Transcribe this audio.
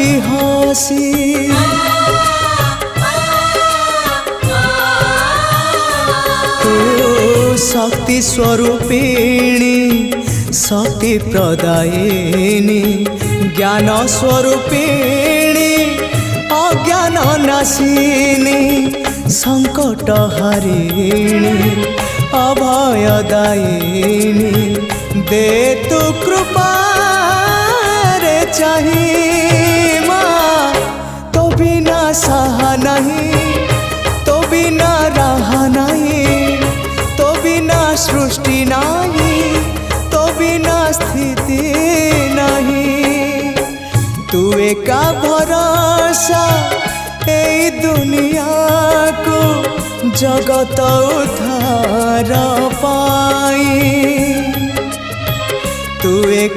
हसी हसी तू शक्ति स्वरूपिणी शक्ति प्रदायिनी ज्ञान स्वरूपिणी अज्ञान नाशिनी संकट हरिणी अभयदायिनी दे तू कृपा रे चाहिए माँ तो बिना सहा नहीं तो बिना रहा नहीं तो बिना सृष्टि नहीं तो बिना स्थिति नहीं तू एका भरोसा ए दुनिया को जगत उद्धार पाई तू एक